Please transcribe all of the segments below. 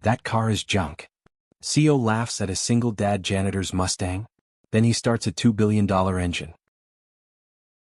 That car is junk. CEO laughs at a single-dad janitor's Mustang. Then he starts a $2 billion engine.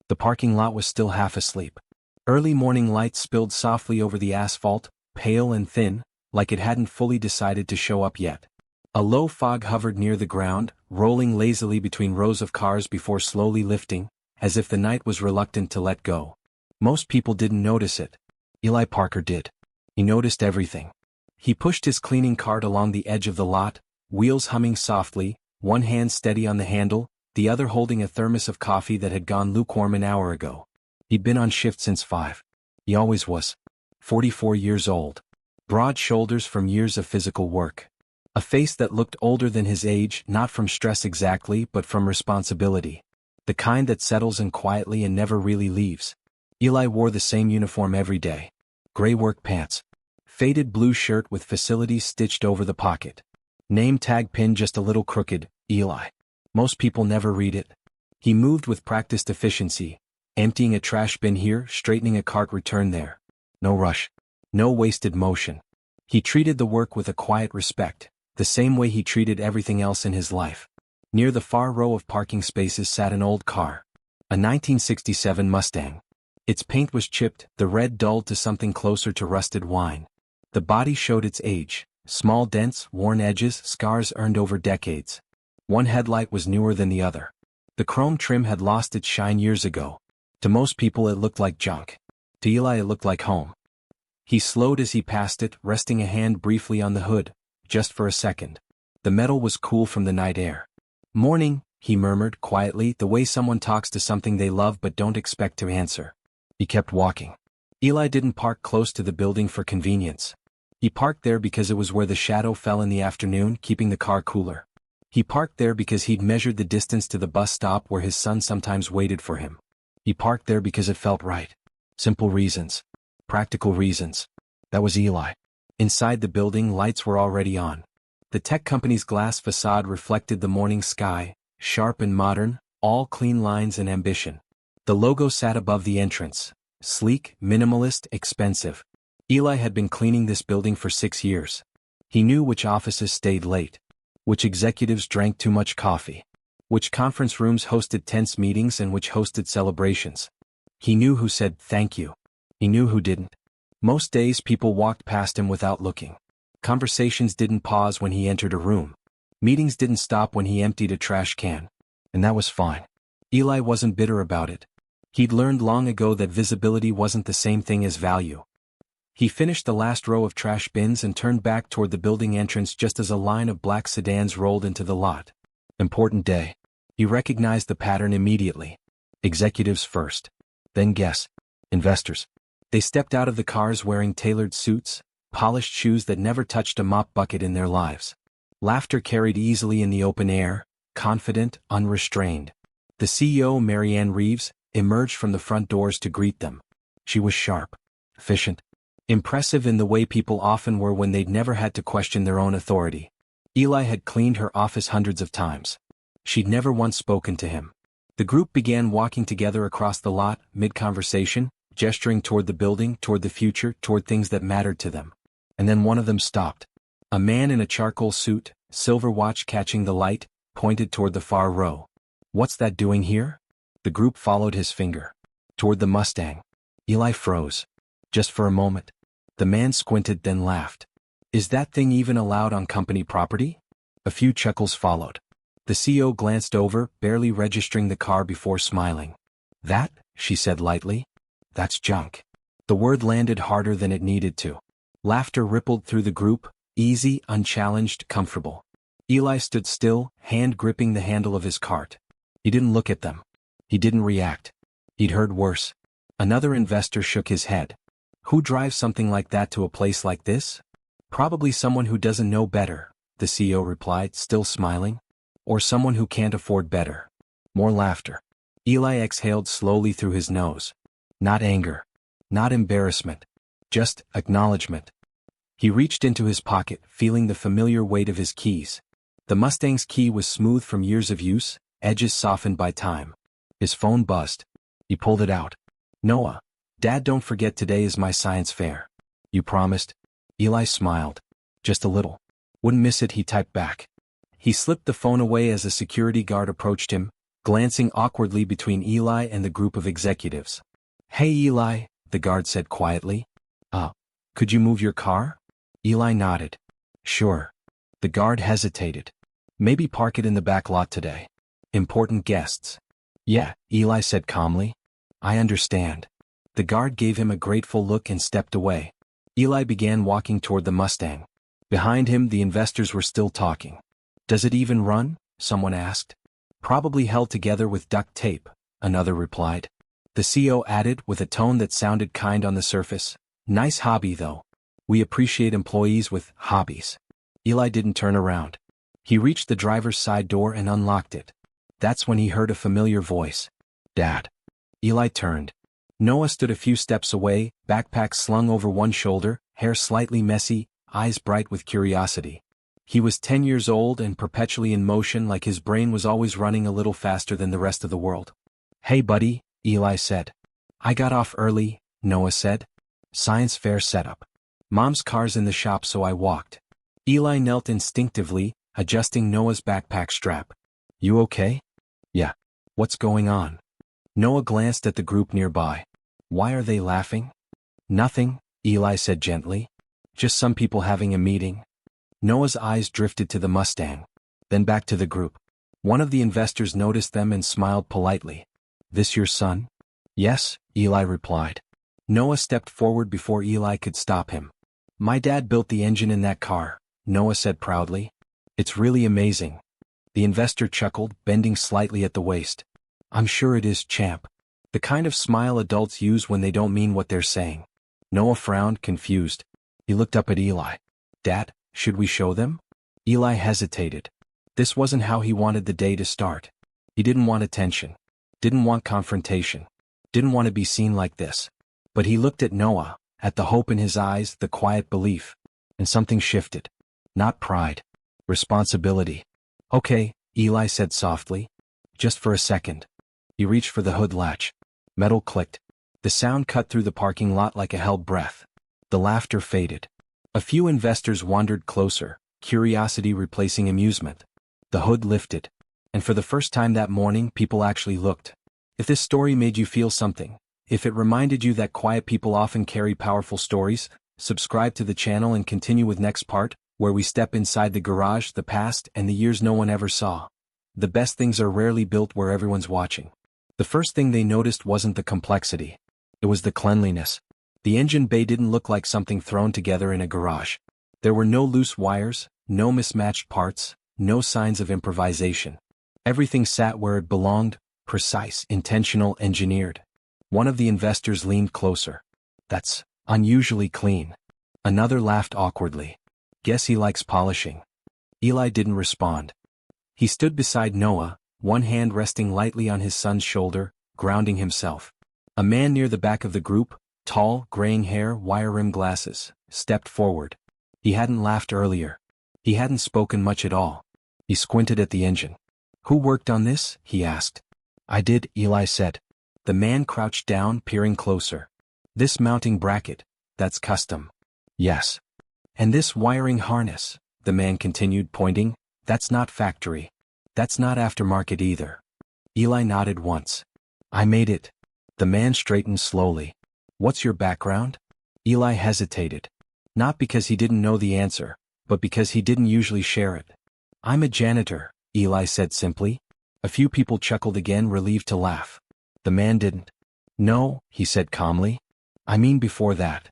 The parking lot was still half asleep. Early morning light spilled softly over the asphalt, pale and thin, like it hadn't fully decided to show up yet. A low fog hovered near the ground, rolling lazily between rows of cars before slowly lifting, as if the night was reluctant to let go. Most people didn't notice it. Eli Parker did. He noticed everything. He pushed his cleaning cart along the edge of the lot, wheels humming softly, one hand steady on the handle, the other holding a thermos of coffee that had gone lukewarm an hour ago. He'd been on shift since 5. He always was. 44 years old. Broad shoulders from years of physical work. A face that looked older than his age, not from stress exactly, but from responsibility. The kind that settles in quietly and never really leaves. Eli wore the same uniform every day. Gray work pants. Faded blue shirt with facilities stitched over the pocket. Name tag pinned just a little crooked, Eli. Most people never read it. He moved with practiced efficiency, emptying a trash bin here, straightening a cart return there. No rush. No wasted motion. He treated the work with a quiet respect, the same way he treated everything else in his life. Near the far row of parking spaces sat an old car. A 1967 Mustang. Its paint was chipped, the red dulled to something closer to rusted wine. The body showed its age, small dents, worn edges, scars earned over decades. One headlight was newer than the other. The chrome trim had lost its shine years ago. To most people it looked like junk. To Eli it looked like home. He slowed as he passed it, resting a hand briefly on the hood, just for a second. The metal was cool from the night air. "Morning," he murmured quietly, the way someone talks to something they love but don't expect to answer. He kept walking. Eli didn't park close to the building for convenience. He parked there because it was where the shadow fell in the afternoon, keeping the car cooler. He parked there because he'd measured the distance to the bus stop where his son sometimes waited for him. He parked there because it felt right. Simple reasons. Practical reasons. That was Eli. Inside the building, lights were already on. The tech company's glass facade reflected the morning sky, sharp and modern, all clean lines and ambition. The logo sat above the entrance. Sleek, minimalist, expensive. Eli had been cleaning this building for 6 years. He knew which offices stayed late. Which executives drank too much coffee. Which conference rooms hosted tense meetings and which hosted celebrations. He knew who said thank you. He knew who didn't. Most days people walked past him without looking. Conversations didn't pause when he entered a room. Meetings didn't stop when he emptied a trash can. And that was fine. Eli wasn't bitter about it. He'd learned long ago that visibility wasn't the same thing as value. He finished the last row of trash bins and turned back toward the building entrance just as a line of black sedans rolled into the lot. Important day. He recognized the pattern immediately. Executives first. Then guests. Investors. They stepped out of the cars wearing tailored suits, polished shoes that never touched a mop bucket in their lives. Laughter carried easily in the open air, confident, unrestrained. The CEO, Marianne Reeves, emerged from the front doors to greet them. She was sharp, efficient, impressive in the way people often were when they'd never had to question their own authority. Eli had cleaned her office hundreds of times. She'd never once spoken to him. The group began walking together across the lot, mid-conversation, gesturing toward the building, toward the future, toward things that mattered to them. And then one of them stopped. A man in a charcoal suit, silver watch catching the light, pointed toward the far row. "What's that doing here?" The group followed his finger. Toward the Mustang. Eli froze. Just for a moment. The man squinted, then laughed. "Is that thing even allowed on company property?" A few chuckles followed. The CEO glanced over, barely registering the car before smiling. "That," she said lightly, "that's junk." The word landed harder than it needed to. Laughter rippled through the group, easy, unchallenged, comfortable. Eli stood still, hand gripping the handle of his cart. He didn't look at them. He didn't react. He'd heard worse. Another investor shook his head. "Who drives something like that to a place like this?" "Probably someone who doesn't know better," the CEO replied, still smiling. "Or someone who can't afford better." More laughter. Eli exhaled slowly through his nose. Not anger. Not embarrassment. Just acknowledgement. He reached into his pocket, feeling the familiar weight of his keys. The Mustang's key was smooth from years of use, edges softened by time. His phone buzzed. He pulled it out. "Noah. Dad, don't forget today is my science fair. You promised?" Eli smiled. Just a little. Wouldn't miss it, he typed back. He slipped the phone away as a security guard approached him, glancing awkwardly between Eli and the group of executives. Hey Eli, the guard said quietly. Could you move your car? Eli nodded. Sure. The guard hesitated. Maybe park it in the back lot today. Important guests. Yeah, Eli said calmly. I understand. The guard gave him a grateful look and stepped away. Eli began walking toward the Mustang. Behind him, the investors were still talking. Does it even run? Someone asked. Probably held together with duct tape, another replied. The CEO added with a tone that sounded kind on the surface. Nice hobby though. We appreciate employees with hobbies. Eli didn't turn around. He reached the driver's side door and unlocked it. That's when he heard a familiar voice. Dad. Eli turned. Noah stood a few steps away, backpack slung over one shoulder, hair slightly messy, eyes bright with curiosity. He was 10 years old and perpetually in motion, like his brain was always running a little faster than the rest of the world. Hey buddy, Eli said. I got off early, Noah said. Science fair setup. Mom's car's in the shop, so I walked. Eli knelt instinctively, adjusting Noah's backpack strap. You okay? Yeah. What's going on? Noah glanced at the group nearby. Why are they laughing? Nothing, Eli said gently. Just some people having a meeting. Noah's eyes drifted to the Mustang, then back to the group. One of the investors noticed them and smiled politely. This your son? Yes, Eli replied. Noah stepped forward before Eli could stop him. My dad built the engine in that car, Noah said proudly. It's really amazing. The investor chuckled, bending slightly at the waist. I'm sure it is, champ. The kind of smile adults use when they don't mean what they're saying. Noah frowned, confused. He looked up at Eli. Dad, should we show them? Eli hesitated. This wasn't how he wanted the day to start. He didn't want attention. Didn't want confrontation. Didn't want to be seen like this. But he looked at Noah, at the hope in his eyes, the quiet belief. And something shifted. Not pride. Responsibility. Okay, Eli said softly. Just for a second. He reached for the hood latch. Metal clicked. The sound cut through the parking lot like a held breath. The laughter faded. A few investors wandered closer, curiosity replacing amusement. The hood lifted. And for the first time that morning, people actually looked. If this story made you feel something, if it reminded you that quiet people often carry powerful stories, subscribe to the channel and continue with next part, where we step inside the garage, the past, and the years no one ever saw. The best things are rarely built where everyone's watching. The first thing they noticed wasn't the complexity. It was the cleanliness. The engine bay didn't look like something thrown together in a garage. There were no loose wires, no mismatched parts, no signs of improvisation. Everything sat where it belonged, precise, intentional, engineered. One of the investors leaned closer. That's unusually clean. Another laughed awkwardly. Guess he likes polishing. Eli didn't respond. He stood beside Noah, one hand resting lightly on his son's shoulder, grounding himself. A man near the back of the group, tall, graying hair, wire-rimmed glasses, stepped forward. He hadn't laughed earlier. He hadn't spoken much at all. He squinted at the engine. Who worked on this? He asked. I did, Eli said. The man crouched down, peering closer. This mounting bracket, that's custom. Yes. And this wiring harness, the man continued, pointing, that's not factory. That's not aftermarket either. Eli nodded once. I made it. The man straightened slowly. What's your background? Eli hesitated. Not because he didn't know the answer, but because he didn't usually share it. I'm a janitor, Eli said simply. A few people chuckled again, relieved to laugh. The man didn't. No, he said calmly. I mean before that.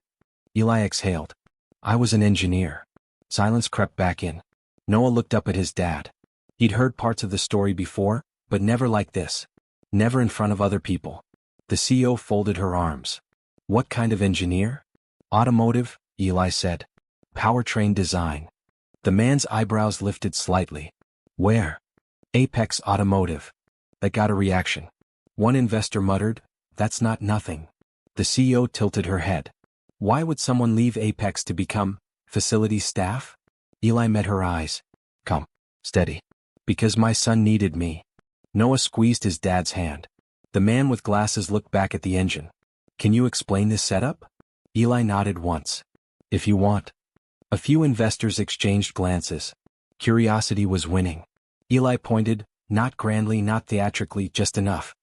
Eli exhaled. I was an engineer. Silence crept back in. Noah looked up at his dad. He'd heard parts of the story before, but never like this. Never in front of other people. The CEO folded her arms. What kind of engineer? Automotive, Eli said. Powertrain design. The man's eyebrows lifted slightly. Where? Apex Automotive. That got a reaction. One investor muttered, that's not nothing. The CEO tilted her head. Why would someone leave Apex to become facility staff? Eli met her eyes. Come, steady. Because my son needed me. Noah squeezed his dad's hand. The man with glasses looked back at the engine. Can you explain this setup? Eli nodded once. If you want. A few investors exchanged glances. Curiosity was winning. Eli pointed, not grandly, not theatrically, just enough.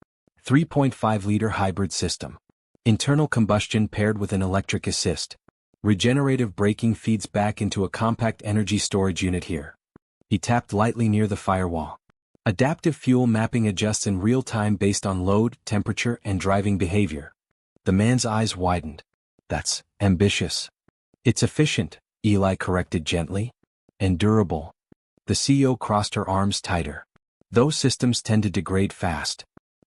3.5-liter hybrid system. Internal combustion paired with an electric assist. Regenerative braking feeds back into a compact energy storage unit here. He tapped lightly near the firewall. Adaptive fuel mapping adjusts in real time based on load, temperature, and driving behavior. The man's eyes widened. That's ambitious. It's efficient, Eli corrected gently. And durable. The CEO crossed her arms tighter. Those systems tend to degrade fast.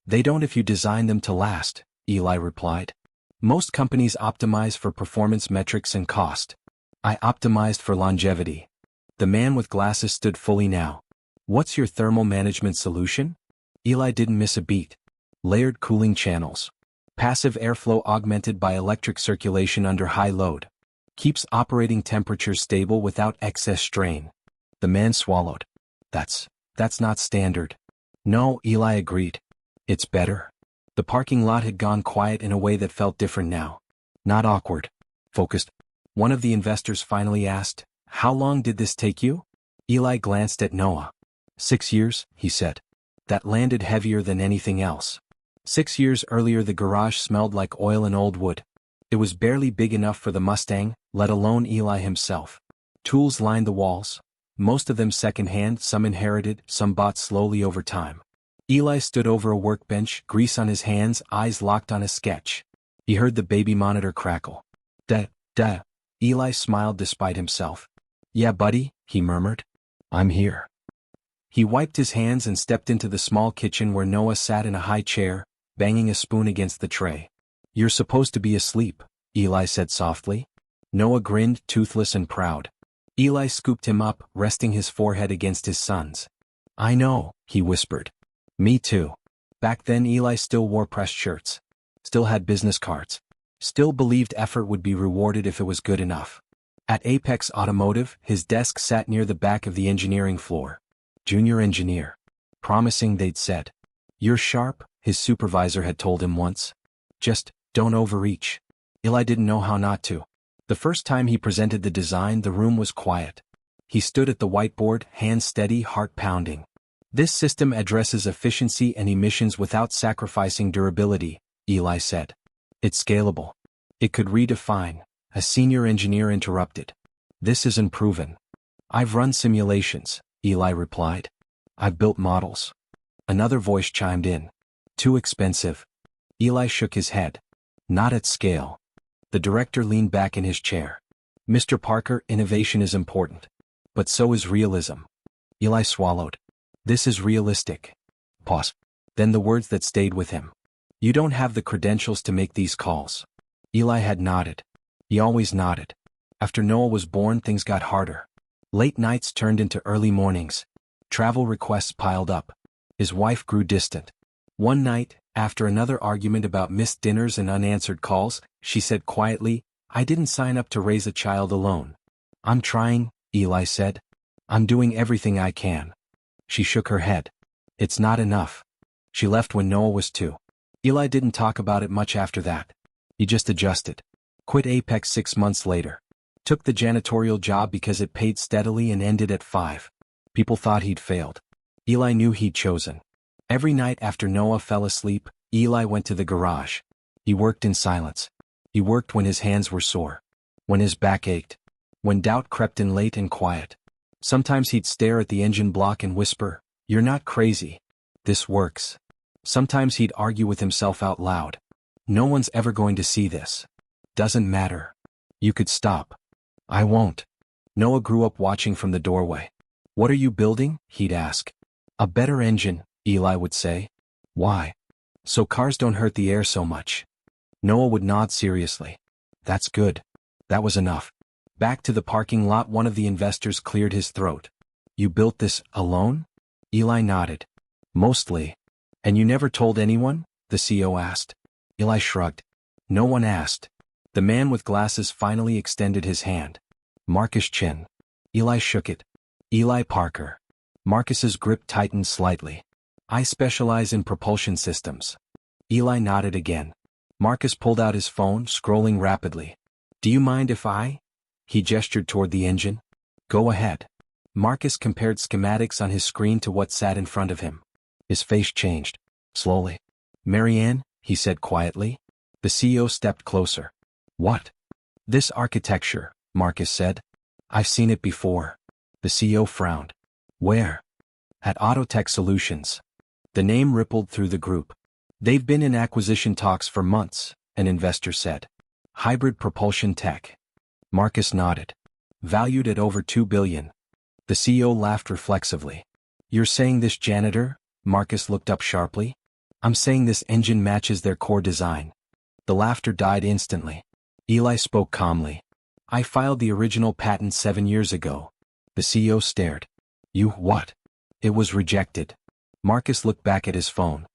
They don't if you design them to last, Eli replied. Most companies optimize for performance metrics and cost. I optimized for longevity. The man with glasses stood fully now. What's your thermal management solution? Eli didn't miss a beat. Layered cooling channels. Passive airflow augmented by electric circulation under high load. Keeps operating temperatures stable without excess strain. The man swallowed. That's not standard. No, Eli agreed. It's better. The parking lot had gone quiet in a way that felt different now. Not awkward. Focused. One of the investors finally asked, "How long did this take you?" Eli glanced at Noah. 6 years, he said. That landed heavier than anything else. 6 years earlier the garage smelled like oil and old wood. It was barely big enough for the Mustang, let alone Eli himself. Tools lined the walls. Most of them second-hand, some inherited, some bought slowly over time. Eli stood over a workbench, grease on his hands, eyes locked on a sketch. He heard the baby monitor crackle. Duh. Eli smiled despite himself. Yeah, buddy, he murmured. I'm here. He wiped his hands and stepped into the small kitchen where Noah sat in a high chair, banging a spoon against the tray. You're supposed to be asleep, Eli said softly. Noah grinned, toothless and proud. Eli scooped him up, resting his forehead against his son's. I know, he whispered. Me too. Back then Eli still wore pressed shirts. Still had business cards. Still believed effort would be rewarded if it was good enough. At Apex Automotive, his desk sat near the back of the engineering floor. Junior engineer. Promising, they'd said. You're sharp, his supervisor had told him once. Just, don't overreach. Eli didn't know how not to. The first time he presented the design, the room was quiet. He stood at the whiteboard, hands steady, heart pounding. This system addresses efficiency and emissions without sacrificing durability, Eli said. It's scalable. It could redefine. A senior engineer interrupted. This isn't proven. I've run simulations, Eli replied. I've built models. Another voice chimed in. Too expensive. Eli shook his head. Not at scale. The director leaned back in his chair. Mr. Parker, innovation is important. But so is realism. Eli swallowed. This is realistic. Pause. Then the words that stayed with him. You don't have the credentials to make these calls. Eli had nodded. He always nodded. After Noah was born, things got harder. Late nights turned into early mornings. Travel requests piled up. His wife grew distant. One night, after another argument about missed dinners and unanswered calls, she said quietly, I didn't sign up to raise a child alone. I'm trying, Eli said. I'm doing everything I can. She shook her head. It's not enough. She left when Noah was 2. Eli didn't talk about it much after that. He just adjusted. Quit Apex 6 months later. Took the janitorial job because it paid steadily and ended at 5. People thought he'd failed. Eli knew he'd chosen. Every night after Noah fell asleep, Eli went to the garage. He worked in silence. He worked when his hands were sore. When his back ached. When doubt crept in late and quiet. Sometimes he'd stare at the engine block and whisper, You're not crazy. This works. Sometimes he'd argue with himself out loud. No one's ever going to see this. Doesn't matter. You could stop. I won't. Noah grew up watching from the doorway. What are you building? He'd ask. A better engine, Eli would say. Why? So cars don't hurt the air so much. Noah would nod seriously. That's good. That was enough. Back to the parking lot, one of the investors cleared his throat. You built this alone? Eli nodded. Mostly. And you never told anyone? The CEO asked. Eli shrugged. No one asked. The man with glasses finally extended his hand. Marcus Chin. Eli shook it. Eli Parker. Marcus's grip tightened slightly. I specialize in propulsion systems. Eli nodded again. Marcus pulled out his phone, scrolling rapidly. Do you mind if I? He gestured toward the engine. Go ahead. Marcus compared schematics on his screen to what sat in front of him. His face changed. Slowly. Marianne, he said quietly. The CEO stepped closer. What? This architecture, Marcus said. I've seen it before. The CEO frowned. Where? At Autotech Solutions. The name rippled through the group. They've been in acquisition talks for months, an investor said. Hybrid propulsion tech. Marcus nodded. Valued at over $2 billion. The CEO laughed reflexively. You're saying this janitor? Marcus looked up sharply. I'm saying this engine matches their core design. The laughter died instantly. Eli spoke calmly. I filed the original patent 7 years ago. The CEO stared. You what? It was rejected. Marcus looked back at his phone.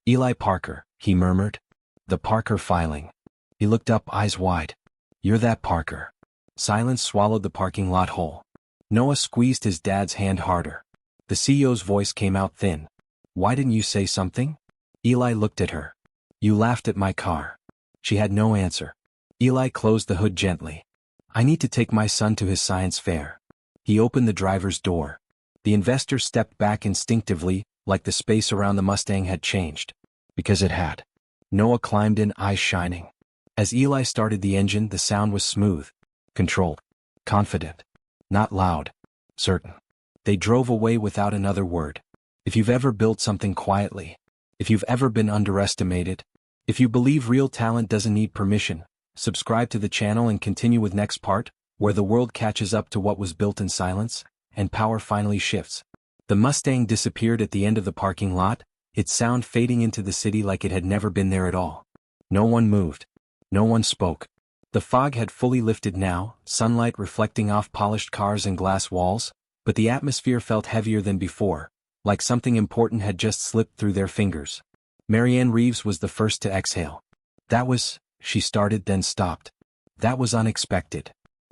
Eli Parker, he murmured. The Parker filing. He looked up, eyes wide. You're that Parker. Silence swallowed the parking lot whole. Noah squeezed his dad's hand harder. The CEO's voice came out thin. Why didn't you say something? Eli looked at her. You laughed at my car. She had no answer. Eli closed the hood gently. I need to take my son to his science fair. He opened the driver's door. The investor stepped back instinctively, like the space around the Mustang had changed. Because it had. Noah climbed in, eyes shining. As Eli started the engine, the sound was smooth, controlled, confident, not loud, certain. They drove away without another word. If you've ever built something quietly, if you've ever been underestimated, if you believe real talent doesn't need permission, subscribe to the channel and continue with next part, where the world catches up to what was built in silence, and power finally shifts. The Mustang disappeared at the end of the parking lot, its sound fading into the city like it had never been there at all. No one moved. No one spoke. The fog had fully lifted now, sunlight reflecting off polished cars and glass walls, but the atmosphere felt heavier than before, like something important had just slipped through their fingers. Marianne Reeves was the first to exhale. That was, she started then stopped. That was unexpected.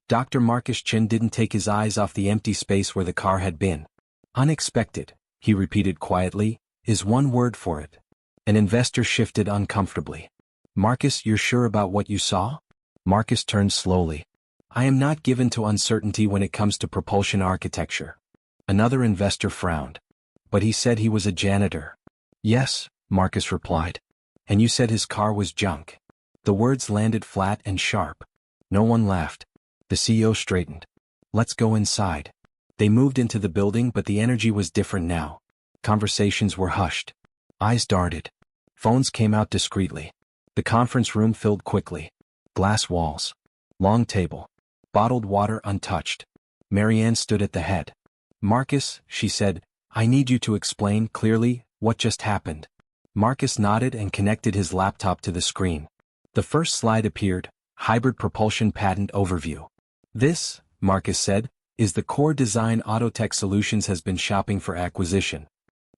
Dr. Marcus Chin didn't take his eyes off the empty space where the car had been. Unexpected, he repeated quietly, is one word for it. An investor shifted uncomfortably. Marcus, you're sure about what you saw? Marcus turned slowly. I am not given to uncertainty when it comes to propulsion architecture. Another investor frowned. But he said he was a janitor. Yes, Marcus replied. And you said his car was junk. The words landed flat and sharp. No one laughed. The CEO straightened. Let's go inside. They moved into the building, but the energy was different now. Conversations were hushed. Eyes darted. Phones came out discreetly. The conference room filled quickly. Glass walls. Long table. Bottled water untouched. Marianne stood at the head. Marcus, she said, I need you to explain clearly what just happened. Marcus nodded and connected his laptop to the screen. The first slide appeared, Hybrid Propulsion Patent Overview. This, Marcus said, is the core design Autotech Solutions has been shopping for acquisition.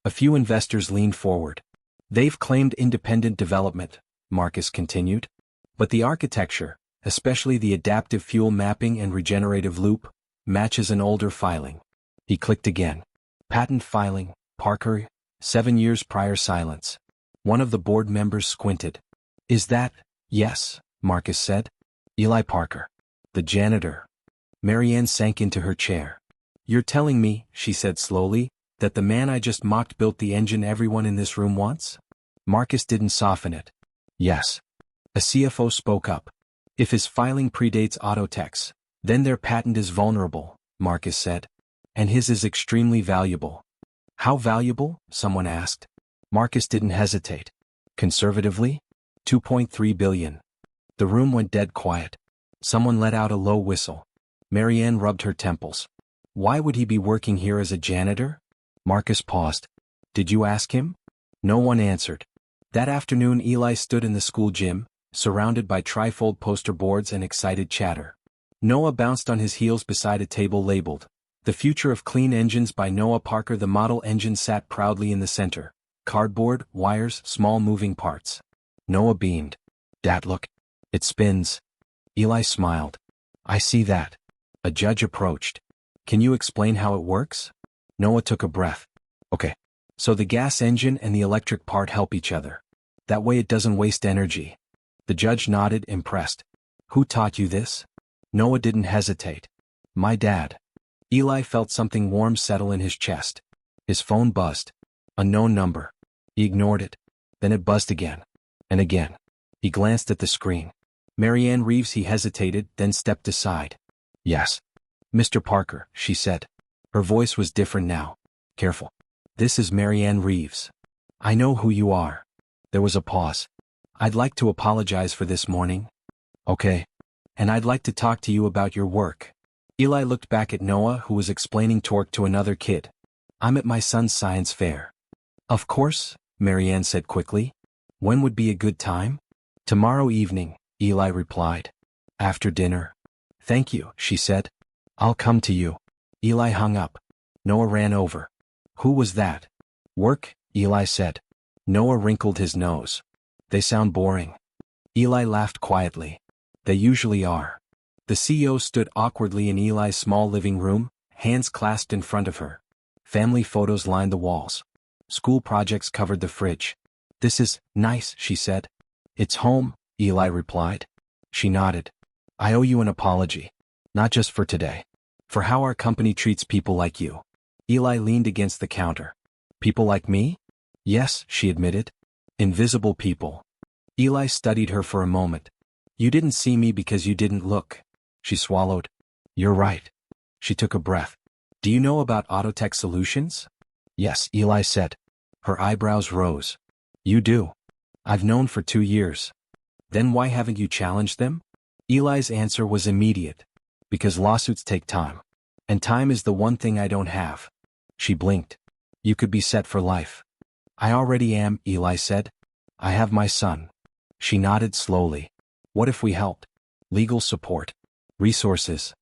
A few investors leaned forward. They've claimed independent development, Marcus continued. But the architecture, especially the adaptive fuel mapping and regenerative loop, matches an older filing. He clicked again. Patent filing, Parker, 7 years prior silence. One of the board members squinted. Is that? Yes, Marcus said. Eli Parker. The janitor. Marianne sank into her chair. You're telling me, she said slowly, that the man I just mocked built the engine everyone in this room wants? Marcus didn't soften it. Yes. A CFO spoke up. If his filing predates Autotech's, then their patent is vulnerable, Marcus said. And his is extremely valuable. How valuable? Someone asked. Marcus didn't hesitate. Conservatively? $2.3 billion. The room went dead quiet. Someone let out a low whistle. Marianne rubbed her temples. Why would he be working here as a janitor? Marcus paused. Did you ask him? No one answered. That afternoon Eli stood in the school gym, surrounded by trifold poster boards and excited chatter. Noah bounced on his heels beside a table labeled, The Future of Clean Engines by Noah Parker. The model engine sat proudly in the center. Cardboard, wires, small moving parts. Noah beamed. Dad, look. It spins. Eli smiled. I see that. A judge approached. Can you explain how it works? Noah took a breath. Okay. So the gas engine and the electric part help each other. That way it doesn't waste energy. The judge nodded, impressed. Who taught you this? Noah didn't hesitate. My dad. Eli felt something warm settle in his chest. His phone buzzed. Unknown number. He ignored it. Then it buzzed again. And again. He glanced at the screen. Marianne Reeves. He hesitated, then stepped aside. Yes. Mr. Parker, she said. Her voice was different now. Careful. This is Marianne Reeves. I know who you are. There was a pause. I'd like to apologize for this morning. Okay. And I'd like to talk to you about your work. Eli looked back at Noah, who was explaining torque to another kid. I'm at my son's science fair. Of course, Marianne said quickly. When would be a good time? Tomorrow evening, Eli replied. After dinner. Thank you, she said. I'll come to you. Eli hung up. Noah ran over. Who was that? Work, Eli said. Noah wrinkled his nose. They sound boring. Eli laughed quietly. They usually are. The CEO stood awkwardly in Eli's small living room, hands clasped in front of her. Family photos lined the walls. School projects covered the fridge. This is nice, she said. It's home, Eli replied. She nodded. I owe you an apology. Not just for today. For how our company treats people like you. Eli leaned against the counter. People like me? Yes, she admitted. Invisible people. Eli studied her for a moment. You didn't see me because you didn't look. She swallowed. You're right. She took a breath. Do you know about Autotech Solutions? Yes, Eli said. Her eyebrows rose. You do. I've known for 2 years. Then why haven't you challenged them? Eli's answer was immediate. Because lawsuits take time. And time is the one thing I don't have. She blinked. You could be set for life. I already am, Eli said. I have my son. She nodded slowly. What if we helped? Legal support. Resources.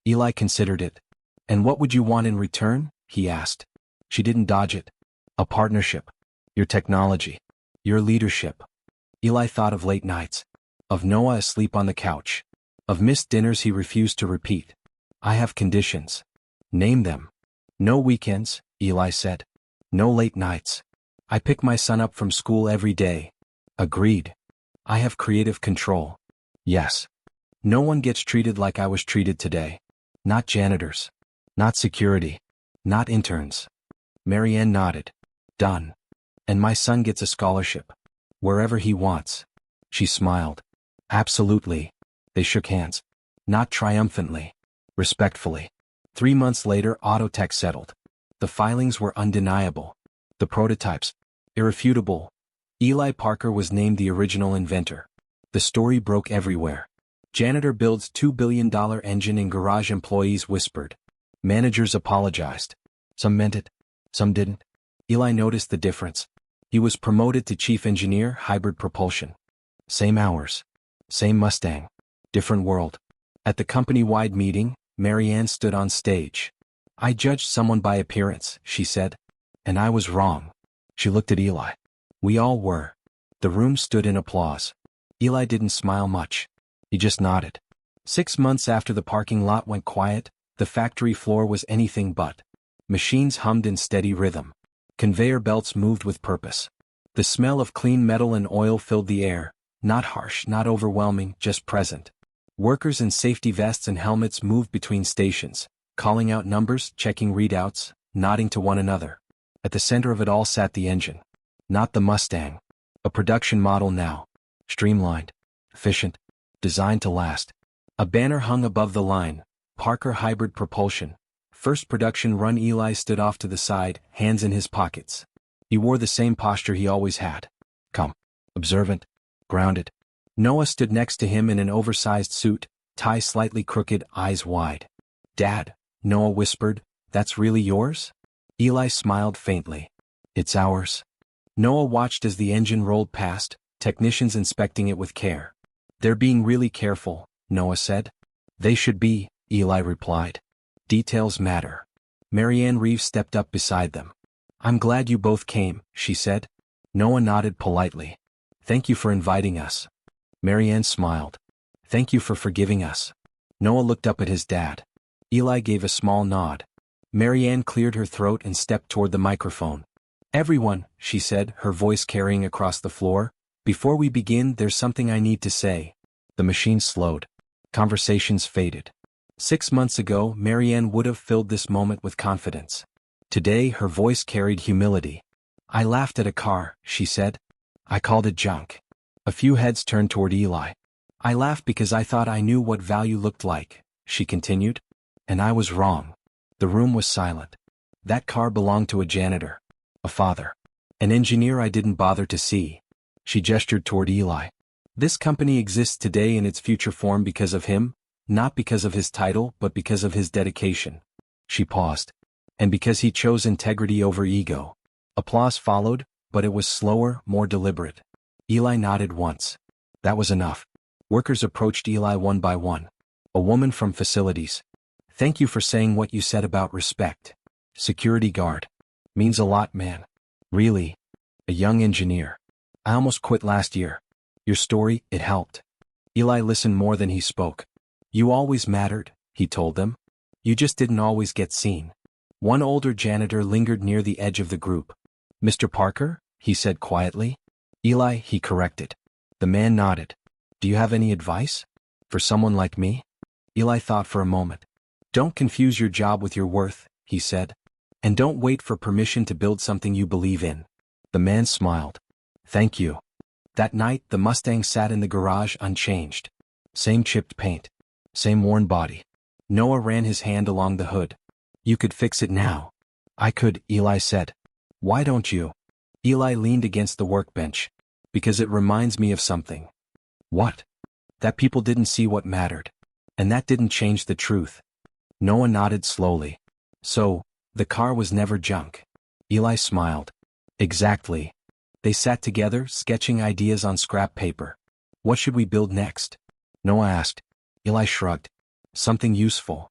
Eli considered it. And what would you want in return? He asked. She didn't dodge it. A partnership. Your technology. Your leadership. Eli thought of late nights. Of Noah asleep on the couch. Of missed dinners he refused to repeat. I have conditions. Name them. No weekends, Eli said. No late nights. I pick my son up from school every day. Agreed. I have creative control. Yes. No one gets treated like I was treated today. Not janitors. Not security. Not interns. Marianne nodded. Done. And my son gets a scholarship. Wherever he wants. She smiled. Absolutely. They shook hands. Not triumphantly. Respectfully. 3 months later, Autotech settled. The filings were undeniable. The prototypes. Irrefutable. Eli Parker was named the original inventor. The story broke everywhere. Janitor builds $2 billion engine in garage, employees whispered. Managers apologized. Some meant it. Some didn't. Eli noticed the difference. He was promoted to chief engineer, hybrid propulsion. Same hours. Same Mustang. Different world. At the company-wide meeting, Marianne stood on stage. I judged someone by appearance, she said. And I was wrong. She looked at Eli. We all were. The room stood in applause. Eli didn't smile much. He just nodded. 6 months after the parking lot went quiet, the factory floor was anything but. Machines hummed in steady rhythm. Conveyor belts moved with purpose. The smell of clean metal and oil filled the air, not harsh, not overwhelming, just present. Workers in safety vests and helmets moved between stations, calling out numbers, checking readouts, nodding to one another. At the center of it all sat the engine. Not the Mustang. A production model now. Streamlined. Efficient. Designed to last. A banner hung above the line. Parker Hybrid Propulsion. First production run. Eli stood off to the side, hands in his pockets. He wore the same posture he always had. Calm. Observant. Grounded. Noah stood next to him in an oversized suit, tie slightly crooked, eyes wide. Dad, Noah whispered, that's really yours? Eli smiled faintly. It's ours. Noah watched as the engine rolled past, technicians inspecting it with care. They're being really careful, Noah said. They should be, Eli replied. Details matter. Marianne Reeves stepped up beside them. I'm glad you both came, she said. Noah nodded politely. Thank you for inviting us. Marianne smiled. Thank you for forgiving us. Noah looked up at his dad. Eli gave a small nod. Marianne cleared her throat and stepped toward the microphone. Everyone, she said, her voice carrying across the floor, before we begin, there's something I need to say. The machine slowed. Conversations faded. 6 months ago, Marianne would have filled this moment with confidence. Today, her voice carried humility. I laughed at a car, she said. I called it junk. A few heads turned toward Eli. I laughed because I thought I knew what value looked like, she continued. And I was wrong. The room was silent. That car belonged to a janitor, a father, an engineer I didn't bother to see. She gestured toward Eli. This company exists today in its future form because of him, not because of his title but because of his dedication. She paused. And because he chose integrity over ego. Applause followed, but it was slower, more deliberate. Eli nodded once. That was enough. Workers approached Eli one by one. A woman from facilities. Thank you for saying what you said about respect. Security guard. Means a lot, man. Really? A young engineer. I almost quit last year. Your story, it helped. Eli listened more than he spoke. You always mattered, he told them. You just didn't always get seen. One older janitor lingered near the edge of the group. Mr. Parker, he said quietly. Eli, he corrected. The man nodded. Do you have any advice? For someone like me? Eli thought for a moment. Don't confuse your job with your worth, he said. And don't wait for permission to build something you believe in. The man smiled. Thank you. That night, the Mustang sat in the garage unchanged. Same chipped paint. Same worn body. Noah ran his hand along the hood. You could fix it now. I could, Eli said. Why don't you? Eli leaned against the workbench. Because it reminds me of something. What? That people didn't see what mattered. And that didn't change the truth. Noah nodded slowly. So, the car was never junk. Eli smiled. Exactly. They sat together, sketching ideas on scrap paper. What should we build next? Noah asked. Eli shrugged. Something useful.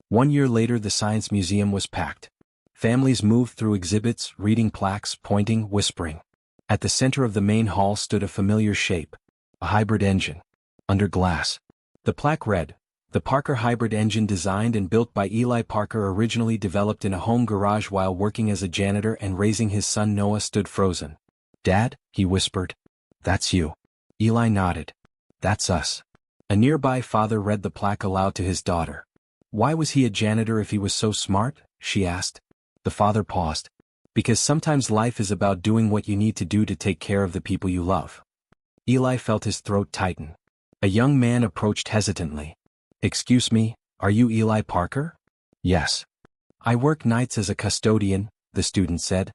1 year later, the Science Museum was packed. Families moved through exhibits, reading plaques, pointing, whispering. At the center of the main hall stood a familiar shape. A hybrid engine. Under glass. The plaque read, the Parker hybrid engine designed and built by Eli Parker, originally developed in a home garage while working as a janitor and raising his son Noah, stood frozen. Dad, he whispered. That's you. Eli nodded. That's us. A nearby father read the plaque aloud to his daughter. Why was he a janitor if he was so smart? She asked. The father paused. Because sometimes life is about doing what you need to do to take care of the people you love. Eli felt his throat tighten. A young man approached hesitantly. Excuse me, are you Eli Parker? Yes. I work nights as a custodian, the student said.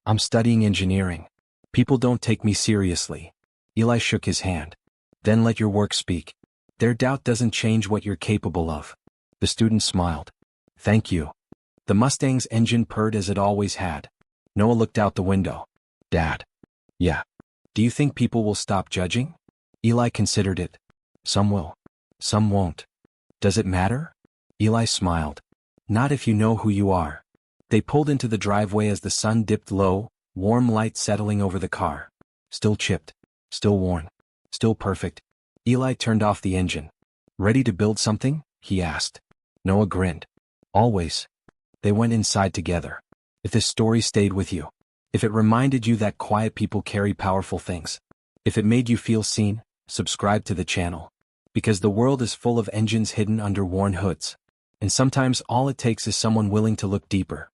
I'm studying engineering. People don't take me seriously. Eli shook his hand. Then let your work speak. Their doubt doesn't change what you're capable of. The student smiled. Thank you. The Mustang's engine purred as it always had. Noah looked out the window. Dad. Yeah. Do you think people will stop judging? Eli considered it. Some will. Some won't. Does it matter? Eli smiled. Not if you know who you are. They pulled into the driveway as the sun dipped low, warm light settling over the car. Still chipped. Still worn. Still perfect. Eli turned off the engine. Ready to build something? He asked. Noah grinned. Always. They went inside together. If this story stayed with you, if it reminded you that quiet people carry powerful things, if it made you feel seen, subscribe to the channel. Because the world is full of engines hidden under worn hoods. And sometimes all it takes is someone willing to look deeper.